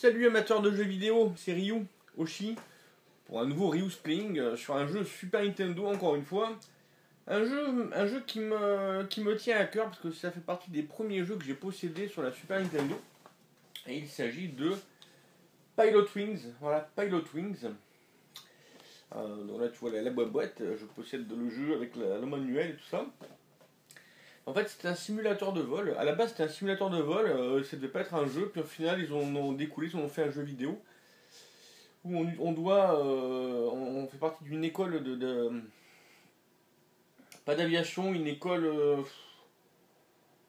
salut amateurs de jeux vidéo, c'est Ryu, Oshi, pour un nouveau Ryu's Playing sur un jeu Super Nintendo encore une fois. Un jeu qui me tient à cœur parce que ça fait partie des premiers jeux que j'ai possédés sur la Super Nintendo. Et il s'agit de Pilot Wings, voilà, Pilot Wings. Donc là tu vois la boîte, je possède le jeu avec le manuel et tout ça. En fait, c'était un simulateur de vol. À la base, c'était un simulateur de vol. Ça devait pas être un jeu. Puis au final, ils ont découlé, ils ont fait un jeu vidéo où on fait partie d'une école pas d'aviation, une école,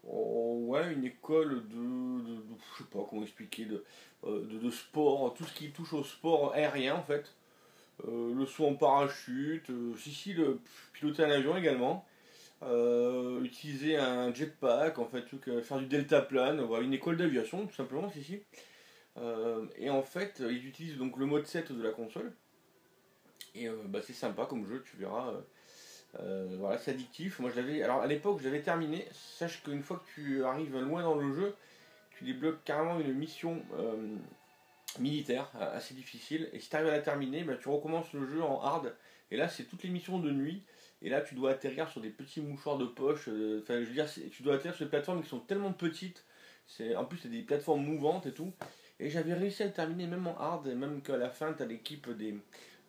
ouais, une école je sais pas comment expliquer, de sport, tout ce qui touche au sport aérien en fait. Le saut en parachute, si, le piloter un avion également. Utiliser un jetpack, en fait, faire du deltaplane, voilà, une école d'aviation tout simplement, si. Et en fait, ils utilisent donc le mode 7 de la console. Et c'est sympa comme jeu, tu verras. Voilà, c'est addictif. Moi, alors à l'époque, j'avais terminé. Sache qu'une fois que tu arrives loin dans le jeu, tu débloques carrément une mission militaire assez difficile. Et si tu arrives à la terminer, tu recommences le jeu en hard. Et là, c'est toutes les missions de nuit. Et là, tu dois atterrir sur des petits mouchoirs de poche. Enfin, je veux dire, tu dois atterrir sur des plateformes qui sont tellement petites. En plus, c'est des plateformes mouvantes et tout. Et j'avais réussi à le terminer même en hard. Et même qu'à la fin, tu as l'équipe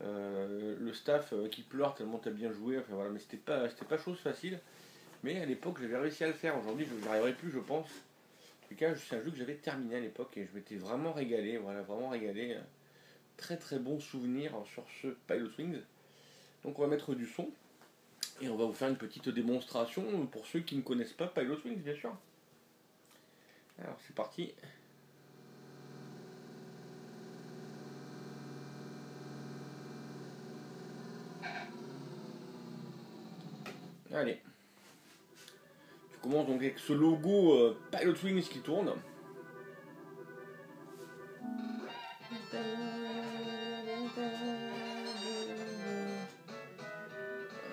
le staff qui pleure tellement tu as bien joué. Enfin, voilà, mais c'était pas chose facile. Mais à l'époque, j'avais réussi à le faire. Aujourd'hui, je n'y arriverai plus, je pense. En tout cas, c'est un jeu que j'avais terminé à l'époque et je m'étais vraiment régalé. Voilà, vraiment régalé. Très très bon souvenir sur ce Pilot Wings. Donc, on va mettre du son. Et on va vous faire une petite démonstration pour ceux qui ne connaissent pas Pilot Wings, bien sûr. Alors, c'est parti. Allez. Tu commences donc avec ce logo Pilot Wings qui tourne.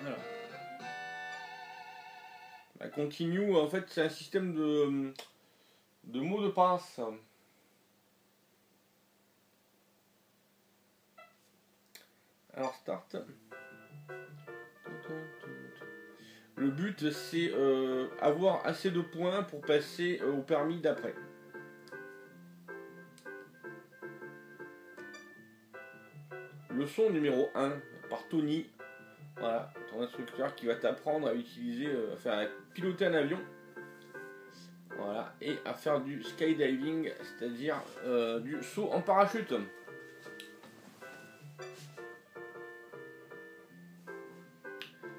Voilà. La continue, en fait, c'est un système de mots de passe. Alors, start. Le but, c'est avoir assez de points pour passer au permis d'après. Leçon numéro 1 par Tony. Voilà, ton instructeur qui va t'apprendre à utiliser, à piloter un avion. Voilà, et à faire du skydiving, c'est-à-dire du saut en parachute.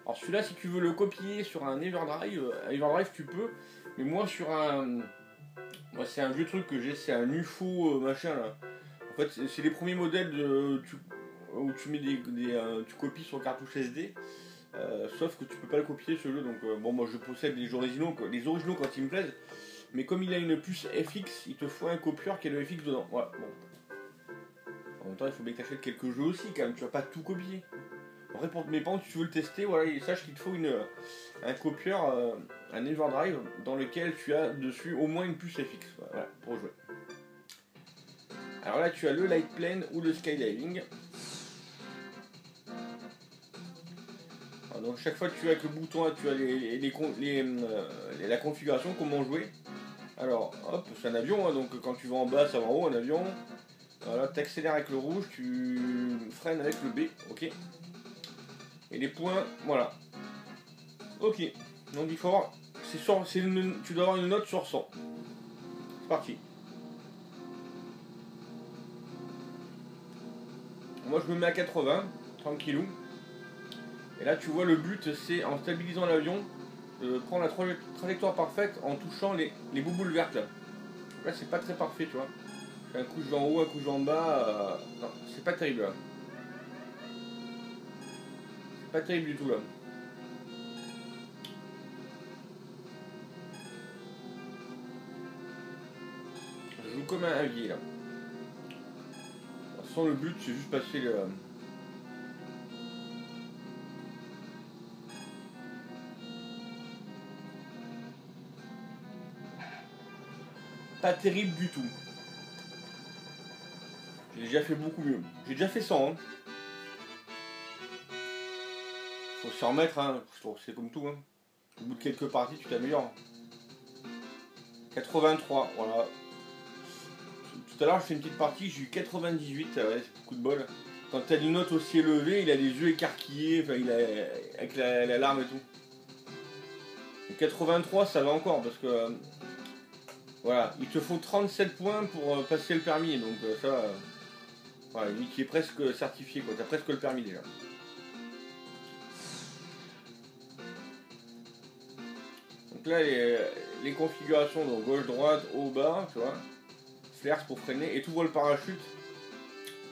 Alors celui-là, si tu veux le copier sur un Everdrive tu peux, mais moi c'est un vieux truc que j'ai, c'est un UFO machin là. En fait, c'est les premiers modèles où tu mets tu copies sur cartouche SD. Sauf que tu peux pas le copier ce jeu, donc moi je possède les originaux quand ils me plaisent, mais comme il a une puce FX, il te faut un copieur qui a le FX dedans. Voilà, bon. En même temps, il faut bien que tu achètes quelques jeux aussi quand même, tu vas pas tout copier. Après, pour mes parents, si tu veux le tester, voilà, sache qu'il te faut un copieur, un Everdrive, dans lequel tu as dessus au moins une puce FX, voilà, pour jouer. Alors là, tu as le light plane ou le skydiving. Donc chaque fois que tu as avec le bouton, tu as la configuration, comment jouer. Alors hop, c'est un avion, donc quand tu vas en bas, ça va en haut, un avion. Voilà, tu accélères avec le rouge, tu freines avec le B, ok. Et les points, voilà. Ok, donc il faut avoir, tu dois avoir une note sur 100. C'est parti. Moi je me mets à 80, tranquillou. Et là tu vois le but, c'est en stabilisant l'avion, de prendre la trajectoire parfaite en touchant les bouboules vertes là. Donc là c'est pas très parfait, tu vois. Un coup je vais en haut, un coup je vais en bas. Non, c'est pas terrible là. C'est pas terrible du tout là. Je joue comme un avier là. Sans le but, c'est juste passer le. Pas terrible du tout. J'ai déjà fait beaucoup mieux. J'ai déjà fait 100. Hein. Faut s'y remettre, hein. Je trouve que c'est comme tout. Hein. Au bout de quelques parties, tu t'améliores. 83, voilà. Tout à l'heure, j'ai fait une petite partie, j'ai eu 98, ouais, c'est beaucoup de bol. Quand t'as une note aussi élevée, il a les yeux écarquillés, enfin, il a, avec la larme et tout. Et 83, ça va encore, parce que voilà, il te faut 37 points pour passer le permis, donc ça, voilà, lui qui est presque certifié, quoi, t'as presque le permis déjà. Donc là, les configurations, donc gauche, droite, haut, bas, tu vois, flares pour freiner, et tu vois le parachute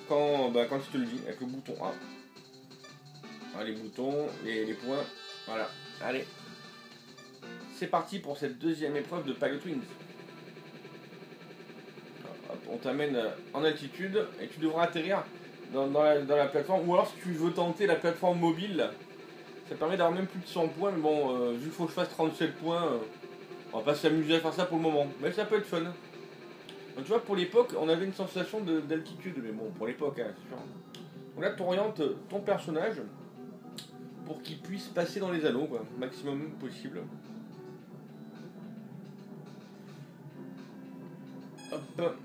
quand il te le dit, avec le bouton A. Voilà, les boutons, les points, voilà, allez. C'est parti pour cette deuxième épreuve de Pilotwings. On t'amène en altitude et tu devras atterrir dans la plateforme. Ou alors si tu veux tenter la plateforme mobile, ça permet d'avoir même plus de 100 points. Mais bon, vu qu'il faut que je fasse 37 points, on va pas s'amuser à faire ça pour le moment. Mais ça peut être fun. Donc tu vois, pour l'époque, on avait une sensation d'altitude. Mais bon, pour l'époque, hein, c'est sûr. Donc là, tu orientes ton personnage pour qu'il puisse passer dans les anneaux, quoi, maximum possible. Hop.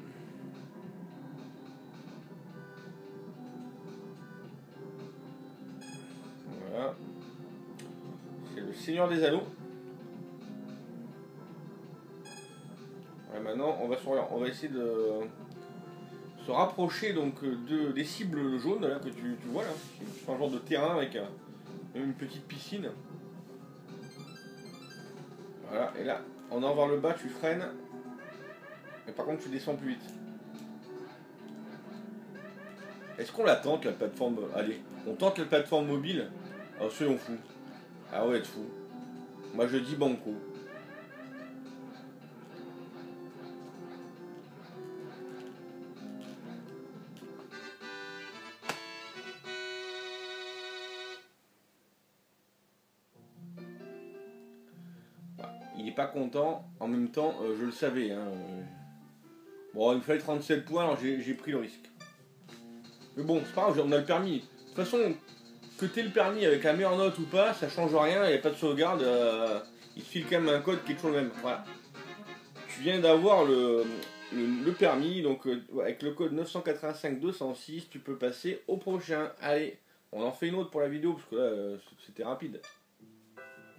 Voilà. C'est le Seigneur des Anneaux. Voilà, maintenant, on va essayer de se rapprocher donc des cibles jaunes là, que tu vois là. C'est un genre de terrain avec une petite piscine. Voilà, et là, en allant vers le bas, tu freines. Et par contre, tu descends plus vite. Est-ce qu'on la tente la plateforme? Allez, on tente la plateforme mobile. Alors, soyons fous. Ah ouais, être fou. Moi, je dis banco. Il n'est pas content. En même temps, je le savais. Hein. Bon, il me fallait 37 points, alors j'ai pris le risque. Mais bon, c'est pas grave, on a le permis. De toute façon, que t'aies le permis avec la meilleure note ou pas, ça change rien, il n'y a pas de sauvegarde. Il te file quand même un code qui est toujours le même. Voilà. Tu viens d'avoir le permis, donc avec le code 985-206, tu peux passer au prochain. Allez, on en fait une autre pour la vidéo, parce que là, c'était rapide.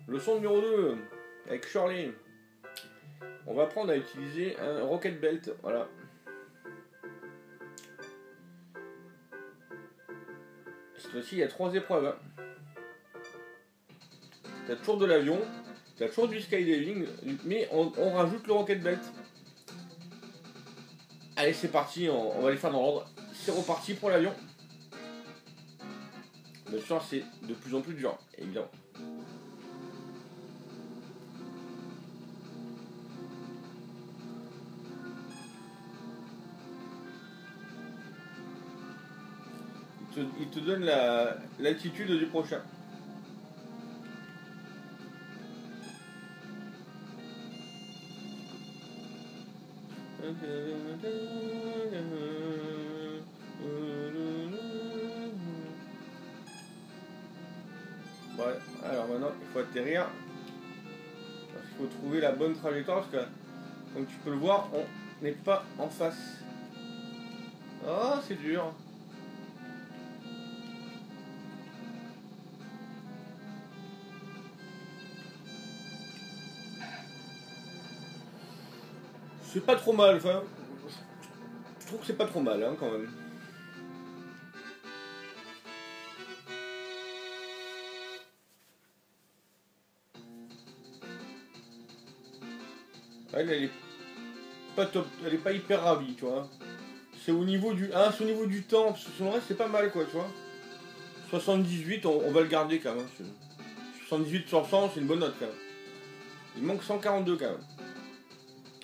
Leçon numéro 2, avec Shirley. On va apprendre à utiliser un rocket belt, voilà. Cette fois-ci, il y a 3 épreuves. Hein. T'as toujours de l'avion, t'as toujours du skydiving, mais on rajoute le rocket belt. Allez, c'est parti, on va les faire dans l'ordre. C'est reparti pour l'avion. Bien sûr, c'est de plus en plus dur, évidemment. Il te donne l'altitude du prochain. Ouais, alors maintenant il faut atterrir. Il faut trouver la bonne trajectoire parce que, comme tu peux le voir, on n'est pas en face. Oh, c'est dur. C'est pas trop mal, enfin. Je trouve que c'est pas trop mal, hein, quand même. Elle est pas top, elle est pas hyper ravie, tu vois. C'est au niveau du c'est au niveau du temps, parce que son reste c'est pas mal, quoi, tu vois. 78, on va le garder quand même. 78 sur 100, c'est une bonne note quand même. Il manque 142 quand même.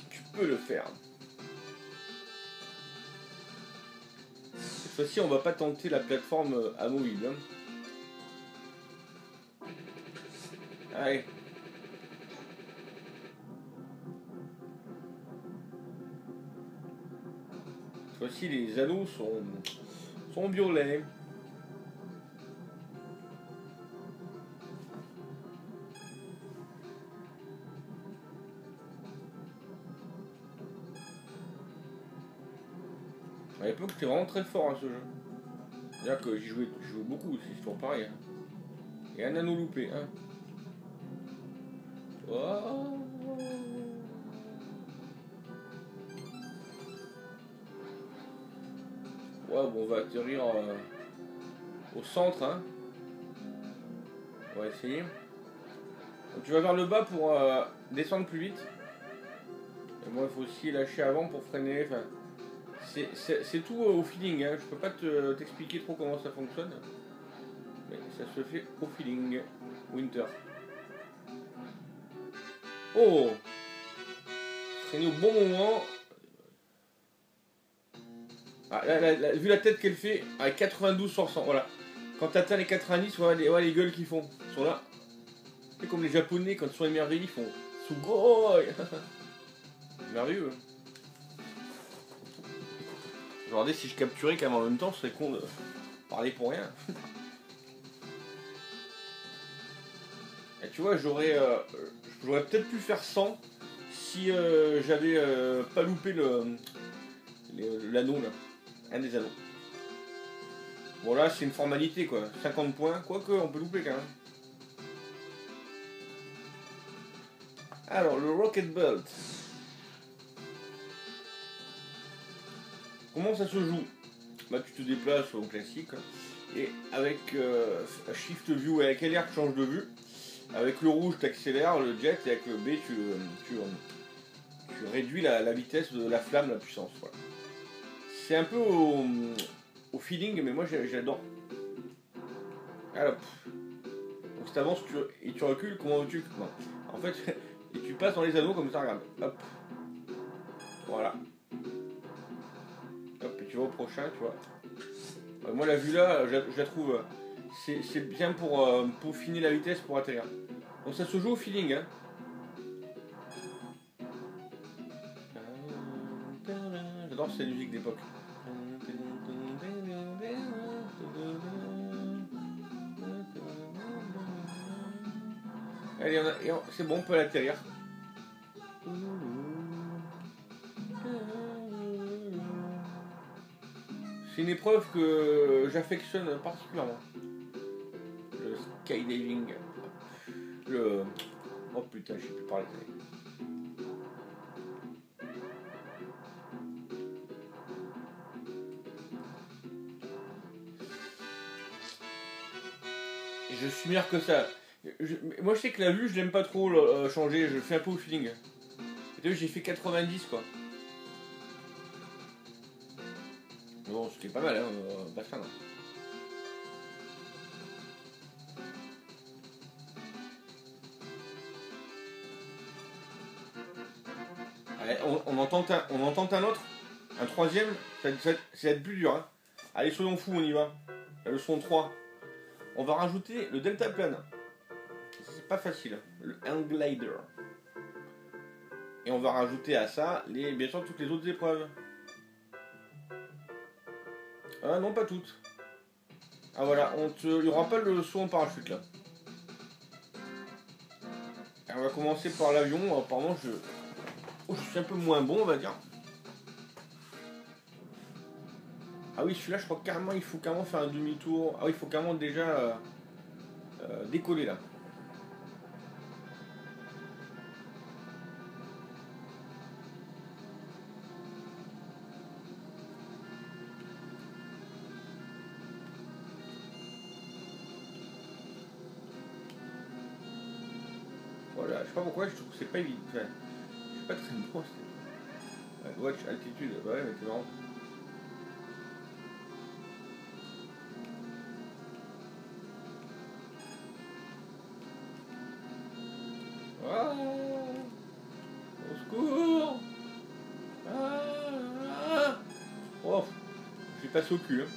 Tu peux le faire. Cette fois-ci, on va pas tenter la plateforme amovible. Hein. Allez. Cette fois-ci, les anneaux sont violets. À l'époque, c'était vraiment très fort, hein, ce jeu. C'est-à-dire que j'y jouais beaucoup aussi, c'est toujours pareil. Hein. Et un anneau loupé, hein. Oh. Ouais, bon, on va atterrir au centre, hein. On va essayer. Donc, tu vas vers le bas pour descendre plus vite. Et moi, il faut aussi lâcher avant pour freiner. Enfin, c'est tout au feeling, hein. Je peux pas t'expliquer trop comment ça fonctionne. Mais ça se fait au feeling. Winter. Oh! Freiner au bon moment. Ah, vu la tête qu'elle fait, à 92 sur 100, voilà. Quand tu atteins les 90, voilà les gueules qu'ils font. Ils sont là. C'est comme les Japonais, quand ils sont émerveillés, ils font Sugoi. Merveilleux. Regardez, si je capturais quand même en même temps, ce serait con de parler pour rien. Et tu vois, j'aurais peut-être pu faire 100 si j'avais pas loupé l'anneau là. Un des anneaux. Bon là c'est une formalité quoi. 50 points, quoique on peut louper quand même. Alors le Rocket Belt. Comment ça se joue? Bah tu te déplaces au classique. Hein, et avec Shift View et avec LR tu changes de vue. Avec le rouge tu accélères le jet et avec le B tu réduis la vitesse de la flamme, la puissance. Voilà. C'est un peu au feeling, mais moi j'adore. Alors, donc si t'avances et tu recules, comment veux-tu? Non. En fait, et tu passes dans les anneaux comme ça, regarde. Hop. Voilà. Hop, et tu vas au prochain, tu vois. Moi la vue là, je la trouve. C'est bien pour peaufiner la vitesse pour atterrir. Donc ça se joue au feeling, hein. J'adore cette musique d'époque. Allez, c'est bon, on peut l'atterrir. C'est une épreuve que j'affectionne particulièrement. Le skydiving. Oh putain, je sais plus parler. Je suis meilleur que ça. Moi je sais que la vue je l'aime pas trop changer, je fais un peu au feeling. Et j'ai fait 90 quoi. Bon, c'était pas mal, hein, pas ça, non. Allez, on entend un autre, un troisième, ça va être plus dur. Hein. Allez, soyons fous, on y va. La leçon 3. On va rajouter le deltaplane. C'est pas facile. Le hang glider. Et on va rajouter à ça, bien sûr, toutes les autres épreuves. Ah non, pas toutes. Ah voilà, il n'y aura pas le saut en parachute là. Et on va commencer par l'avion. Apparemment, je suis un peu moins bon, on va dire. Ah oui, celui-là, je crois que carrément, il faut carrément faire un demi-tour. Ah oui, il faut carrément déjà décoller là. Voilà, je sais pas pourquoi, je trouve que c'est pas évident. Enfin, je suis pas très bon. Watch altitude, bah ouais, mais c'est marrant. Ah, au secours. Ah, oh, j'ai passé au cul. Hein.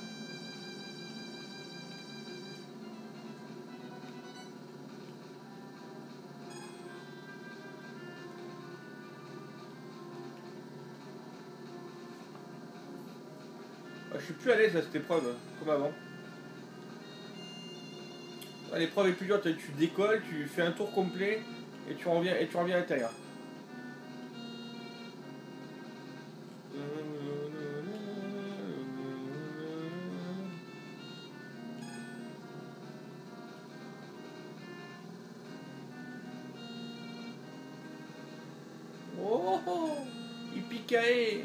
je suis plus à l'aise à cette épreuve, comme avant. L'épreuve est plus dure, tu décolles, tu fais un tour complet et tu reviens à l'intérieur. Oh, oh, Yippee-ki-yay.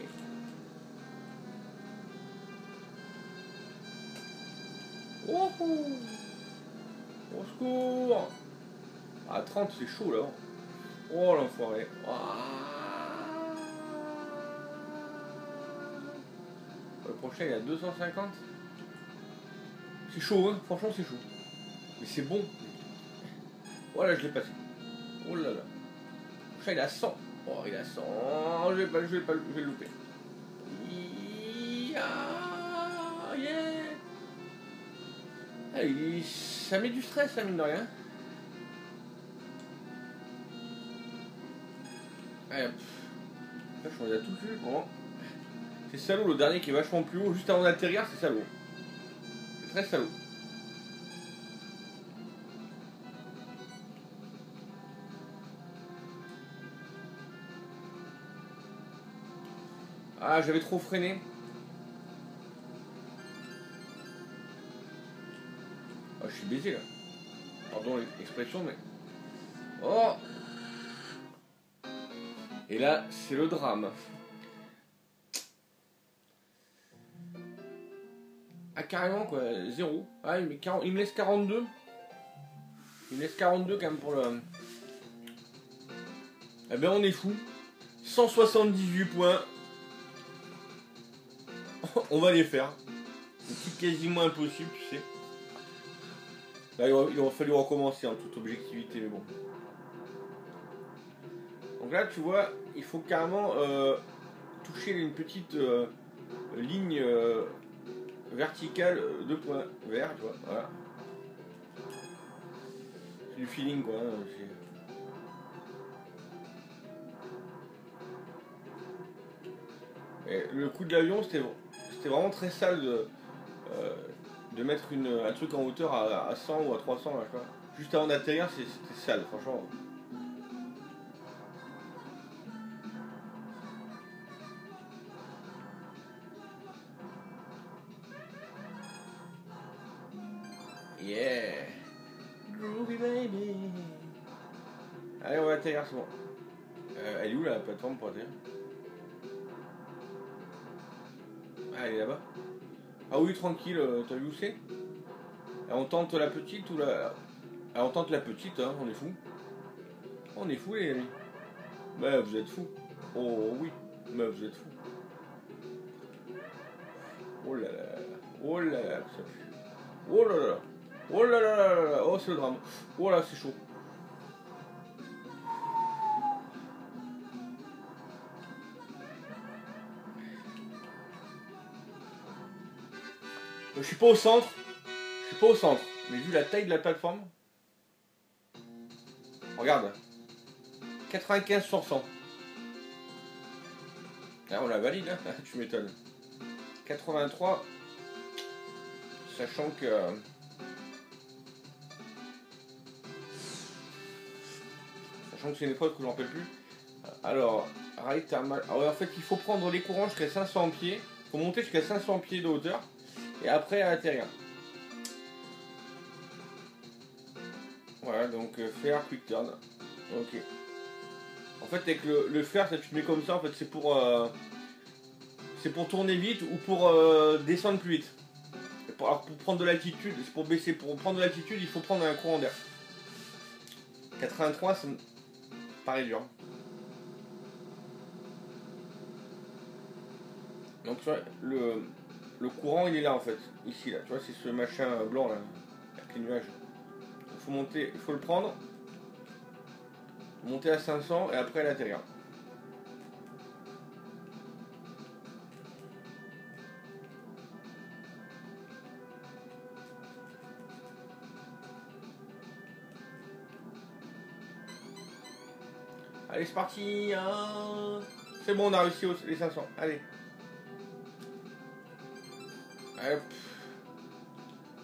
Oh, oh. Au secours. À 30, c'est chaud là. Oh l'enfoiré. Le prochain il est à 250. C'est chaud, hein. Franchement, c'est chaud. Mais c'est bon. Voilà, je l'ai passé. Oh là là. Le prochain il est à 100. Oh, il est à 100. Je vais le louper. Yeah. Ça met du stress, mine de rien. Allez, je on les a tous vus. Bon. C'est salaud le dernier qui est vachement plus haut, juste avant d'atterrir, c'est salaud. C'est très salaud. Ah, j'avais trop freiné. Ah, je suis baisé là. Pardon l'expression, mais... Oh. Et là, c'est le drame. Ah, carrément quoi, 0. Ah, il me laisse 42. Il me laisse 42 quand même pour le... Eh ben, on est fou. 178 points. On va les faire. C'est quasiment impossible, tu sais. Là, il aura fallu recommencer en toute objectivité, mais bon. Donc là, tu vois, il faut carrément toucher une petite ligne verticale de points verts, tu vois. Voilà. C'est du feeling, quoi. Et le coup de l'avion, c'était vraiment très sale de mettre un truc en hauteur à 100 ou à 300 là, quoi. Juste avant d'atterrir, c'était sale, franchement. Yeah, groovy baby. Allez, on va atterrir, c'est bon. Elle est où la plateforme pour atterrir? Ah, elle est là-bas. Ah oui, tranquille, t'as vu où c'est? On tente la petite ou la... on tente la petite, hein, on est fou. On est fou les amis. Mais vous êtes fous. Oh oui, mais vous êtes fous. Oh là là, oh là là, ça pue. Oh là là, oh là là là là, oh c'est le drame. Oh là, c'est chaud. Je suis pas au centre. Je suis pas au centre. Mais vu la taille de la plateforme. Regarde. 95 sur 100. Ah, on la valide, hein. Tu m'étonnes. 83. Sachant que... c'est une épreuve que j'en rappelle plus. Alors, rail thermal. Alors, en fait, il faut prendre les courants jusqu'à 500 pieds. Il faut monter jusqu'à 500 pieds de hauteur. Et après, à l'intérieur. Voilà, donc faire quick turn. Ok. En fait, avec le fer, ça tu te mets comme ça. En fait, c'est pour tourner vite ou pour descendre plus vite. Alors, pour prendre de l'altitude, c'est pour baisser. Pour prendre de l'altitude, il faut prendre un courant d'air. 83, ça me paraît dur. Donc, tu vois, le courant, il est là en fait. Ici, là. Tu vois, c'est ce machin blanc là. Avec les nuages. Il faut monter, il faut le prendre. Monter à 500 et après l'intérieur. Allez, c'est parti. C'est bon, on a réussi les 500. Allez. Hop.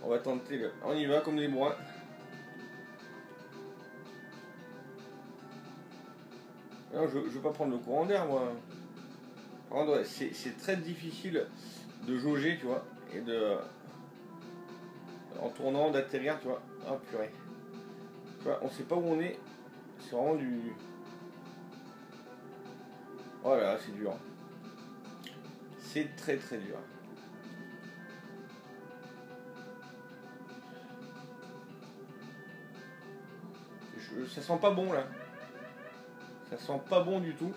On va tenter le... On y va comme des bourrins. Non, je veux pas prendre le courant d'air, moi. Par contre, ouais, c'est très difficile de jauger, tu vois, et de... En tournant, d'atterrir, tu vois. Ah, purée. Tu vois, on sait pas où on est. C'est vraiment du... Oh là là, c'est dur. C'est très très dur. Ça sent pas bon, là. Ça sent pas bon du tout.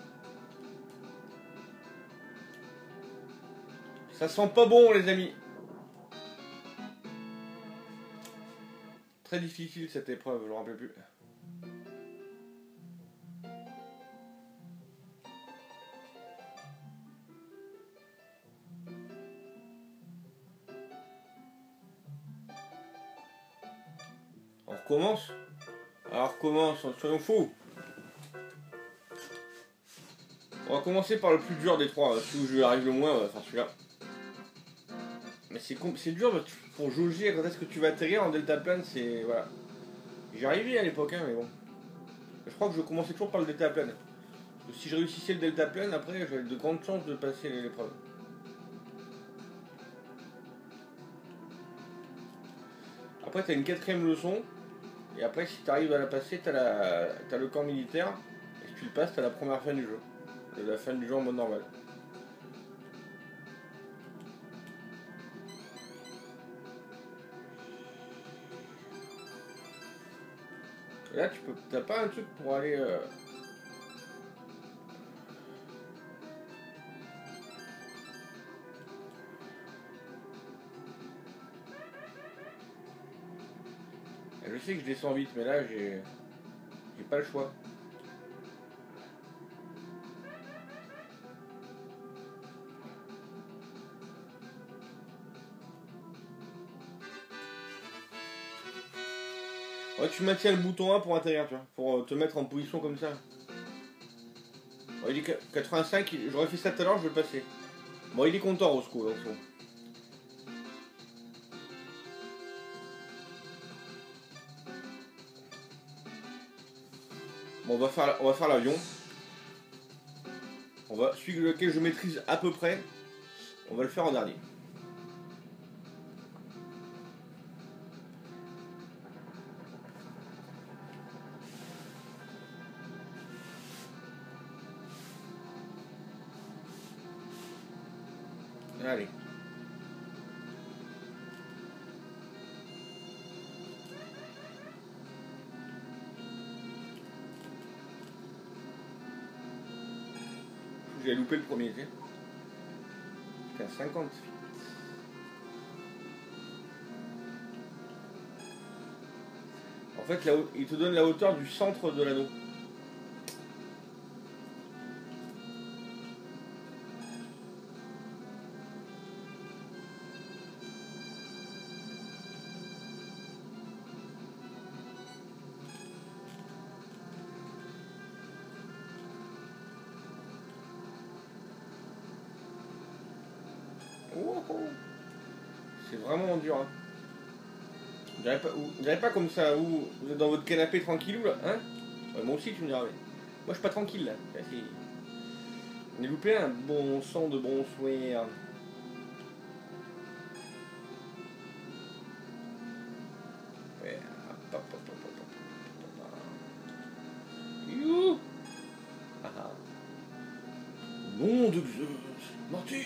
Ça sent pas bon, les amis. Très difficile cette épreuve, je ne me rappelle plus. On recommence. Alors recommence, soyons fous. On va commencer par le plus dur des trois. Celui où je arrive le moins, on va faire celui-là. Mais c'est dur pour jauger quand est-ce que tu vas atterrir en deltaplane, c'est... Voilà. J'y arrivais à l'époque, hein, mais bon. Je crois que je commençais toujours par le deltaplane. Parce que si je réussissais le deltaplane, après j'avais de grandes chances de passer l'épreuve. Après t'as une quatrième leçon. Et après si t'arrives à la passer, t'as le camp militaire. Et si tu le passes, t'as la première fin du jeu. La fin du jeu en mode normal. Et là t'as pas un truc pour aller... Je sais que je descends vite, mais là j'ai pas le choix. Ouais, tu maintiens le bouton 1 pour atterrir, tu vois, pour te mettre en position comme ça. Bon, il est 85, j'aurais fait ça tout à l'heure, je vais le passer. Bon, il est content, Roscoe, là, au fond. Bon, on va faire l'avion. Celui lequel je maîtrise à peu près, on va le faire en dernier. Allez. J'ai loupé le premier, tu sais. Putain, 50. En fait, il te donne la hauteur du centre de l'anneau. Oh, oh. C'est vraiment dur, hein. Vous n'avez pas comme ça, vous êtes dans votre canapé tranquillou là, hein? Ouais, moi aussi tu me diras, mais moi je suis pas tranquille là. On est loupé un bon sang de bonsoir. Ouais, youhou. Ah ah. Nom de Zeus, Marty.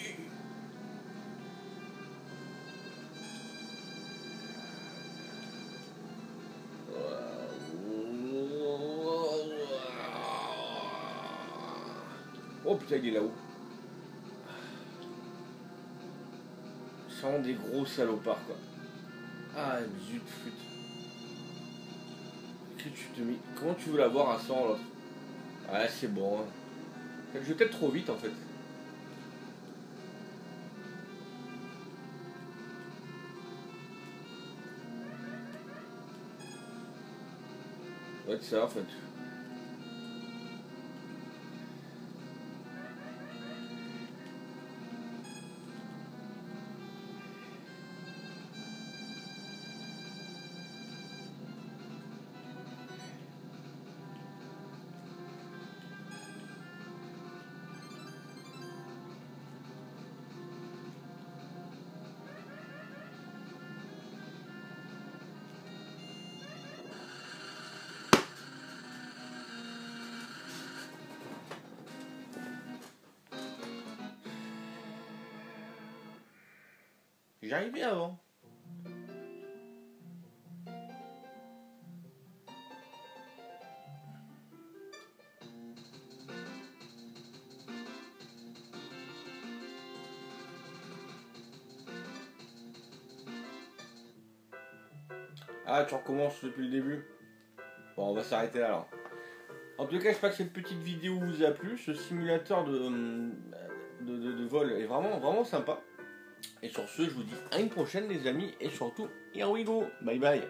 Oh putain, il est là-haut. C'est vraiment des gros salopards quoi. Ah zut flûte. Que tu te mets. Comment tu veux l'avoir à 100 l'autre? Ah c'est bon. Hein. Je vais peut-être trop vite en fait. Ça doit être ça en fait. J'arrivais avant. Ah, tu recommences depuis le début. Bon, on va s'arrêter là alors. En tout cas, j'espère que cette petite vidéo vous a plu. Ce simulateur de vol est vraiment, vraiment sympa. Et sur ce, je vous dis à une prochaine les amis. Et surtout, here we go. Bye bye.